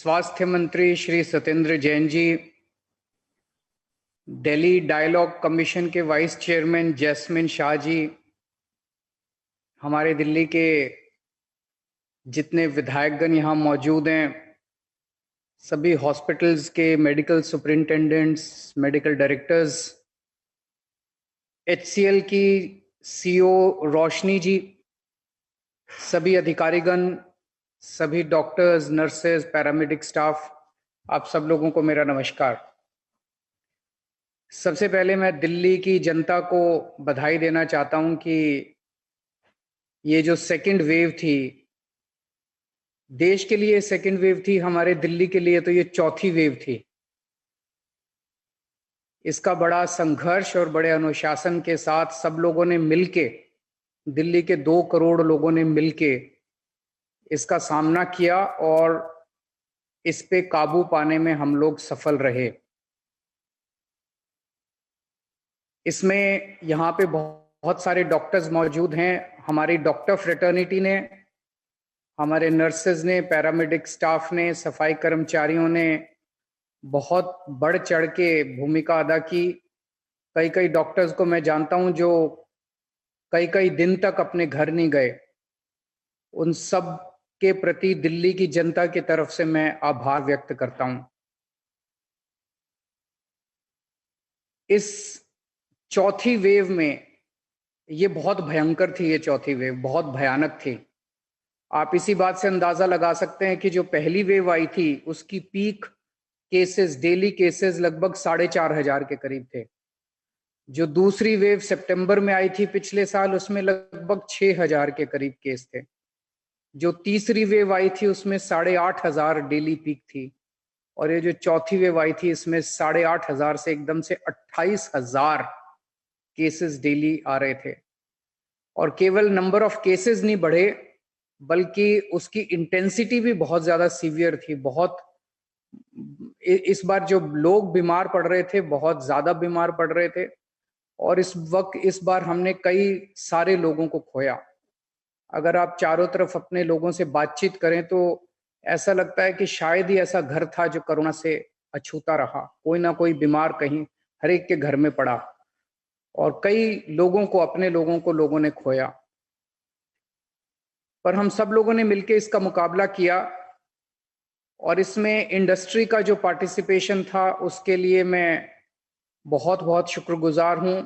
स्वास्थ्य मंत्री Shri Satyendra Jain ji, Delhi dialogue commission के vice chairman jasmine Shah ji, हमारे दिल्ली के जितने विधायकगण यहाँ मौजूद हैं, सभी हॉस्पिटल्स के medical superintendents, medical directors, HCL की सीईओ रोशनी जी, सभी अधिकारीगण, सभी डॉक्टर्स, नर्सेज, पैरामेडिक स्टाफ, आप सब लोगों को मेरा नमस्कार। सबसे पहले मैं दिल्ली की जनता को बधाई देना चाहता हूं कि ये जो सेकंड वेव थी, देश के लिए सेकंड वेव थी, हमारे दिल्ली के लिए तो ये चौथी वेव थी। इसका बड़ा संघर्ष और बड़े अनुशासन के साथ सब लोगों ने मिलके, दिल्ली के 2 करोड़ लोगों ने मिलके इसका सामना किया और इस पे काबू पाने में हम लोग सफल रहे। इसमें यहाँ पे बहुत सारे डॉक्टर्स मौजूद हैं। हमारी डॉक्टर फ्रेटर्निटी ने, हमारे नर्सेज ने, पैरामेडिक स्टाफ ने, सफाई कर्मचारियों ने बहुत बढ़ चढ़ के भूमिका अदा की। कई कई डॉक्टर्स को मैं जानता हूं जो कई कई दिन तक अपने घर नहीं गए। उन सब के प्रति दिल्ली की जनता की तरफ से मैं आभार व्यक्त करता हूं। इस चौथी वेव में, ये बहुत भयंकर थी, ये चौथी वेव बहुत भयानक थी। आप इसी बात से अंदाजा लगा सकते हैं कि जो पहली वेव आई थी उसकी पीक केसेस, डेली केसेस लगभग 4,500 के करीब थे। जो दूसरी वेव सितंबर में आई थी पिछले साल, उसमें लगभग 6,000 के करीब केस थे। जो तीसरी वेव आई थी उसमें 8,500 डेली पीक थी, और ये जो चौथी वेव आई थी इसमें 8,500 से एकदम से 28,000 केसेस डेली आ रहे थे। और केवल नंबर ऑफ केसेस नहीं बढ़े, बल्कि उसकी इंटेंसिटी भी बहुत ज्यादा सीवियर थी। बहुत इस बार जो लोग बीमार पड़ रहे थे, बहुत ज्यादा बीमार पड़ रहे थे, और इस बार हमने कई सारे लोगों को खोया। अगर आप चारों तरफ अपने लोगों से बातचीत करें तो ऐसा लगता है कि शायद ही ऐसा घर था जो कोरोना से अछूता रहा। कोई ना कोई बीमार कहीं हर एक के घर में पड़ा, और कई लोगों को, अपने लोगों को लोगों ने खोया। पर हम सब लोगों ने मिलकर इसका मुकाबला किया, और इसमें इंडस्ट्री का जो पार्टिसिपेशन था उसके लिए मैं बहुत बहुत शुक्रगुजार हूं।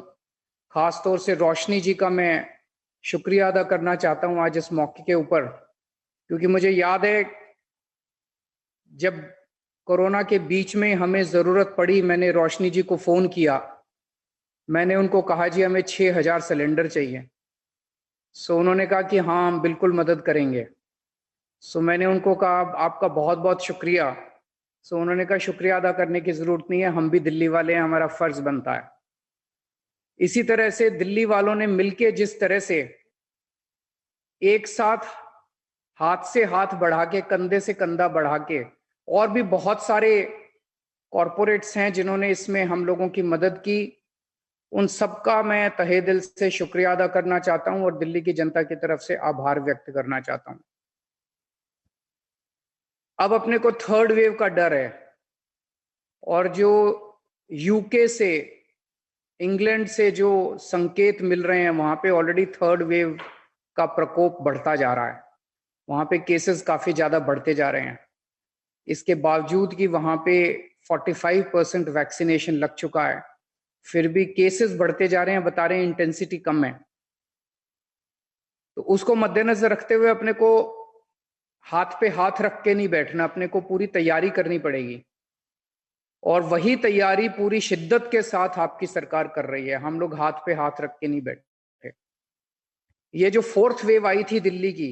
खास तौर से रोशनी जी का मैं शुक्रिया अदा करना चाहता हूं आज इस मौके के ऊपर, क्योंकि मुझे याद है जब कोरोना के बीच में हमें जरूरत पड़ी, मैंने रोशनी जी को फोन किया। मैंने उनको कहा जी हमें 6,000 सिलेंडर चाहिए। सो उन्होंने कहा कि हाँ हम बिल्कुल मदद करेंगे। सो मैंने उनको कहा आपका बहुत बहुत शुक्रिया। सो उन्होंने कहा शुक्रिया अदा करने की जरूरत नहीं है, हम भी दिल्ली वाले हैं, हमारा फर्ज बनता है। इसी तरह से दिल्ली वालों ने मिलके जिस तरह से एक साथ हाथ से हाथ बढ़ा के, कंधे से कंधा बढ़ा के, और भी बहुत सारे कॉरपोरेट्स हैं जिन्होंने इसमें हम लोगों की मदद की, उन सबका मैं तहे दिल से शुक्रिया अदा करना चाहता हूं और दिल्ली की जनता की तरफ से आभार व्यक्त करना चाहता हूं। अब अपने को थर्ड वेव का डर है, और जो यूके से, इंग्लैंड से जो संकेत मिल रहे हैं, वहां पे ऑलरेडी थर्ड वेव का प्रकोप बढ़ता जा रहा है। वहां पे केसेस काफी ज्यादा बढ़ते जा रहे हैं। इसके बावजूद कि वहां पे 45% वैक्सीनेशन लग चुका है, फिर भी केसेस बढ़ते जा रहे हैं। बता रहे हैं इंटेंसिटी कम है। तो उसको मद्देनजर रखते हुए अपने को हाथ पे हाथ रख के नहीं बैठना, अपने को पूरी तैयारी करनी पड़ेगी, और वही तैयारी पूरी शिद्दत के साथ आपकी सरकार कर रही है। हम लोग हाथ पे हाथ रख के नहीं बैठे। ये जो फोर्थ वेव आई थी दिल्ली की,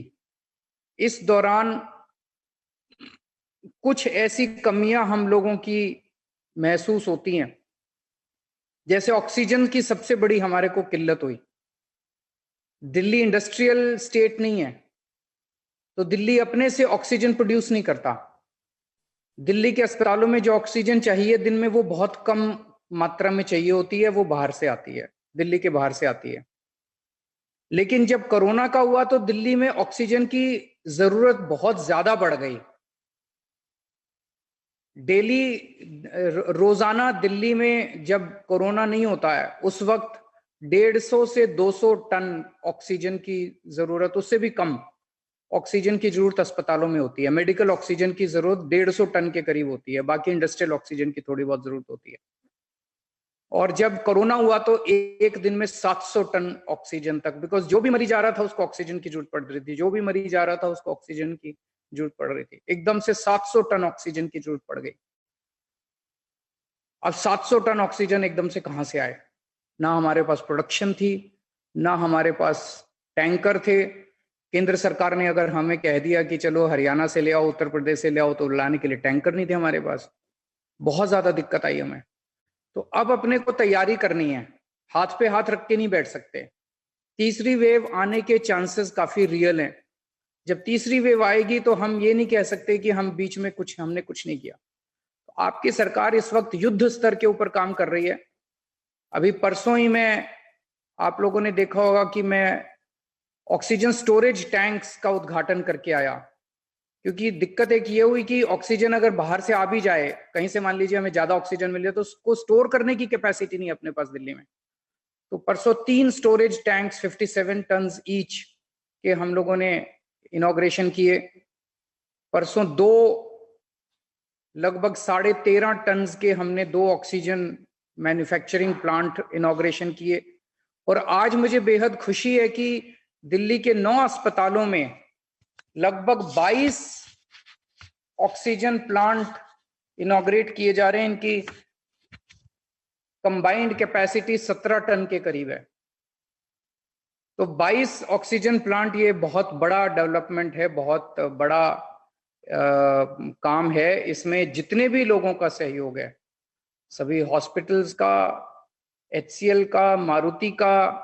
इस दौरान कुछ ऐसी कमियां हम लोगों की महसूस होती हैं। जैसे ऑक्सीजन की सबसे बड़ी हमारे को किल्लत हुई। दिल्ली इंडस्ट्रियल स्टेट नहीं है, तो दिल्ली अपने से ऑक्सीजन प्रोड्यूस नहीं करता। दिल्ली के अस्पतालों में जो ऑक्सीजन चाहिए दिन में, वो बहुत कम मात्रा में चाहिए होती है, वो बाहर से आती है, दिल्ली के बाहर से आती है। लेकिन जब कोरोना का हुआ तो दिल्ली में ऑक्सीजन की जरूरत बहुत ज्यादा बढ़ गई। डेली रोजाना दिल्ली में जब कोरोना नहीं होता है उस वक्त 150 से 200 टन ऑक्सीजन की जरूरत, उससे भी कम ऑक्सीजन की जरूरत अस्पतालों में होती है। मेडिकल ऑक्सीजन की जरूरत 150 टन के करीब होती है, बाकी इंडस्ट्रियल ऑक्सीजन की थोड़ी बहुत जरूरत होती है। और जब कोरोना हुआ तो एक दिन में 700 टन ऑक्सीजन तक, बिकॉज जो भी मरीज आ रहा था उसको ऑक्सीजन की जरूरत पड़ रही थी, जो भी मरीज आ रहा था उसको ऑक्सीजन की जरूरत पड़ रही थी। एकदम से 700 टन ऑक्सीजन की जरूरत पड़ गई। अब 700 टन ऑक्सीजन एकदम से कहां से आए? ना हमारे पास प्रोडक्शन थी, ना हमारे पास टैंकर थे। केंद्र सरकार ने अगर हमें कह दिया कि चलो हरियाणा से ले आओ, उत्तर प्रदेश से ले आओ, तो लाने के लिए टैंकर नहीं थे हमारे पास। बहुत ज्यादा दिक्कत आई हमें। तो अब अपने को तैयारी करनी है, हाथ पे हाथ रख के नहीं बैठ सकते। तीसरी वेव आने के चांसेस काफी रियल हैं। जब तीसरी वेव आएगी तो हम ये नहीं कह सकते कि हम बीच में हमने कुछ नहीं किया। तो आपकी सरकार इस वक्त युद्ध स्तर के ऊपर काम कर रही है। अभी परसों ही आप लोगों ने देखा होगा कि मैं ऑक्सीजन स्टोरेज टैंक्स का उद्घाटन करके आया, क्योंकि दिक्कत एक ये हुई कि ऑक्सीजन अगर बाहर से आ भी जाए, कहीं से मान लीजिए हमें ज्यादा ऑक्सीजन मिल जाए, तो उसको स्टोर करने की कैपेसिटी नहीं अपने पास दिल्ली में। तो परसों 3 स्टोरेज टैंक्स 57 टन ईच के हम लोगों ने इनॉग्रेशन किए। परसों 2 लगभग 13.5 टन के हमने 2 ऑक्सीजन मैन्युफैक्चरिंग प्लांट इनॉग्रेशन किए। और आज मुझे बेहद खुशी है कि दिल्ली के 9 अस्पतालों में लगभग 22 ऑक्सीजन प्लांट इनॉग्रेट किए जा रहे हैं। इनकी कंबाइंड कैपेसिटी 17 टन के करीब है। तो 22 ऑक्सीजन प्लांट, ये बहुत बड़ा डेवलपमेंट है, बहुत बड़ा काम है। इसमें जितने भी लोगों का सहयोग है, सभी हॉस्पिटल्स का, HCL का, मारुति का,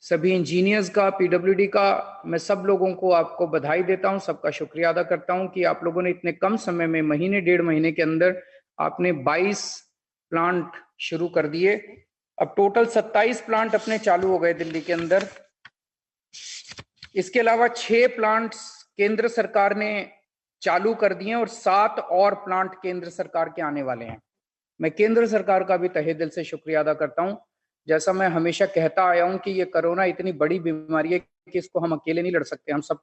सभी इंजीनियर्स का, PWD का, मैं सब लोगों को आपको बधाई देता हूं, सबका शुक्रिया अदा करता हूं कि आप लोगों ने इतने कम समय में, महीने 1.5 महीने के अंदर आपने 22 प्लांट शुरू कर दिए। अब टोटल 27 प्लांट अपने चालू हो गए दिल्ली के अंदर। इसके अलावा 6 प्लांट्स केंद्र सरकार ने चालू कर दिए और 7 और प्लांट केंद्र सरकार के आने वाले हैं। मैं केंद्र सरकार का भी तहे दिल से शुक्रिया अदा करता हूं। जैसा मैं हमेशा कहता आया हूं कि ये कोरोना इतनी बड़ी बीमारी है कि इसको हम अकेले नहीं लड़ सकते, हम सब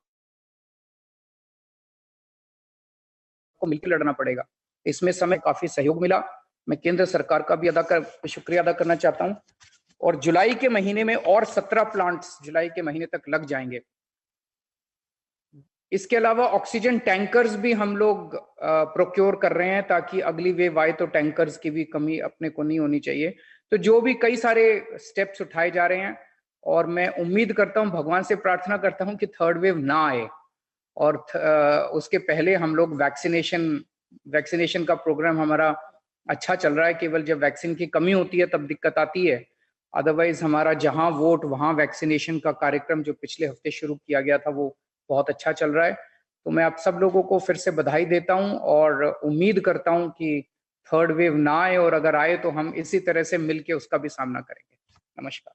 को मिलकर लड़ना पड़ेगा। इसमें समय काफी सहयोग मिला, मैं केंद्र सरकार का भी शुक्रिया अदा करना चाहता हूं। और जुलाई के महीने में और 17 प्लांट्स जुलाई के महीने तक लग जाएंगे। इसके अलावा ऑक्सीजन टैंकर्स भी हम लोग प्रोक्योर कर रहे हैं, ताकि अगली वेव आए तो टैंकर्स की भी कमी अपने को नहीं होनी चाहिए। तो जो भी कई सारे स्टेप्स उठाए जा रहे हैं, और मैं उम्मीद करता हूं, भगवान से प्रार्थना करता हूं कि थर्ड वेव ना आए, और उसके पहले हम लोग वैक्सीनेशन का प्रोग्राम हमारा अच्छा चल रहा है। केवल जब वैक्सीन की कमी होती है तब दिक्कत आती है, अदरवाइज हमारा जहां वोट वहां वैक्सीनेशन का कार्यक्रम जो पिछले हफ्ते शुरू किया गया था वो बहुत अच्छा चल रहा है। तो मैं आप सब लोगों को फिर से बधाई देता हूं और उम्मीद करता हूं कि थर्ड वेव ना आए, और अगर आए तो हम इसी तरह से मिलके उसका भी सामना करेंगे। नमस्कार।